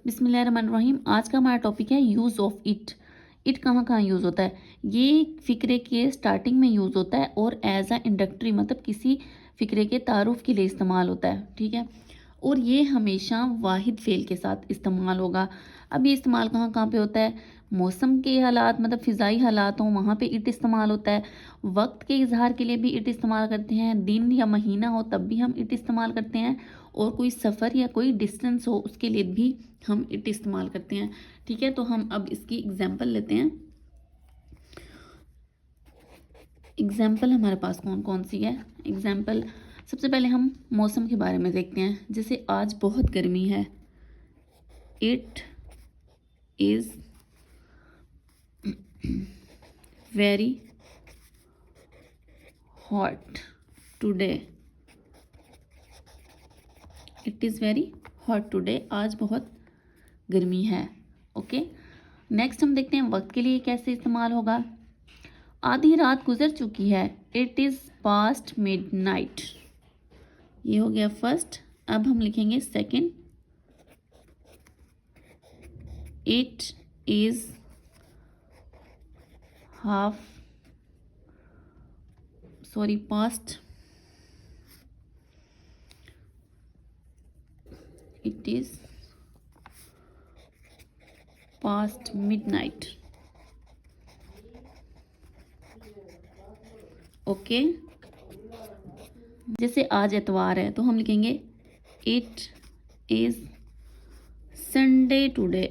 बिस्मिल्लाहिर्रहमानिर्रहीम। आज का हमारा टॉपिक है यूज़ ऑफ इट। इट कहाँ कहाँ यूज़ होता है। ये फ़िक्रे के स्टार्टिंग में यूज़ होता है और एज अ इंडक्टरी मतलब किसी फ़िक्रे के तारुफ के लिए इस्तेमाल होता है, ठीक है। और ये हमेशा वाहिद फ़ेल के साथ इस्तेमाल होगा। अब ये इस्तेमाल कहाँ कहाँ पे होता है। मौसम के हालात मतलब फ़िज़ाई हालात हों वहाँ पे इट इस्तेमाल होता है। वक्त के इजहार के लिए भी इट इस्तेमाल करते हैं। दिन या महीना हो तब भी हम इट इस्तेमाल करते हैं। और कोई सफ़र या कोई डिस्टेंस हो उसके लिए भी हम इट इस्तेमाल करते हैं, ठीक है। तो हम अब इसकी एग्जाम्पल लेते हैं। एग्जाम्पल हमारे पास कौन कौन सी है। एग्जाम्पल सबसे पहले हम मौसम के बारे में देखते हैं। जैसे आज बहुत गर्मी है। It is very hot today. It is very hot today. आज बहुत गर्मी है। ओके, नेक्स्ट हम देखते हैं वक्त के लिए कैसे इस्तेमाल होगा। आधी रात गुजर चुकी है। It is past midnight. ये हो गया फर्स्ट। अब हम लिखेंगे second. It is past. It is past midnight. Okay, जैसे आज एतवार है तो हम लिखेंगे इट इज़ संडे टुडे,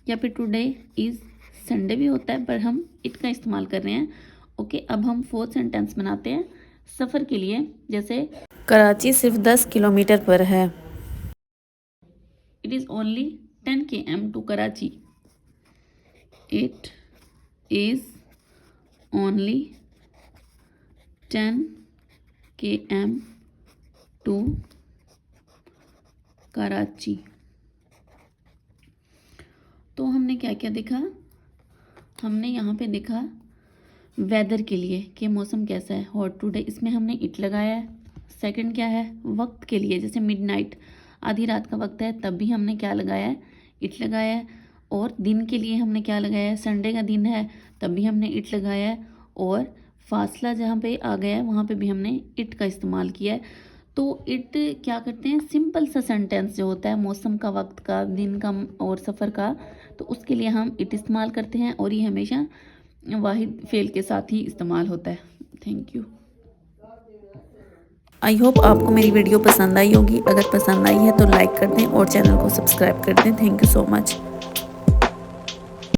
या फिर टुडे इज़ संडे भी होता है पर हम इट का इस्तेमाल कर रहे हैं। ओके, अब हम फोर्थ सेंटेंस बनाते हैं सफ़र के लिए। जैसे कराची सिर्फ 10 किलोमीटर पर है। It is only 10 km to Karachi. It is only 10 km to Karachi. तो हमने क्या क्या देखा। हमने यहाँ पे देखा वेदर के लिए कि मौसम कैसा है, हॉट टुडे, इसमें हमने इट लगाया है। सेकंड क्या है, वक्त के लिए, जैसे मिडनाइट आधी रात का वक्त है तब भी हमने क्या लगाया है, इट लगाया है। और दिन के लिए हमने क्या लगाया है, संडे का दिन है तब भी हमने इट लगाया है। और फासला जहाँ पे आ गया है वहाँ पे भी हमने इट का इस्तेमाल किया है। तो इट क्या करते हैं, सिंपल सा सेंटेंस जो होता है मौसम का, वक्त का, दिन का और सफ़र का, तो उसके लिए हम इट इस्तेमाल करते हैं। और ये हमेशा वाहिद फेल के साथ ही इस्तेमाल होता है। Thank you. आई होप आपको मेरी वीडियो पसंद आई होगी। अगर पसंद आई है तो लाइक कर दें और चैनल को सब्सक्राइब कर दें। Thank you so much.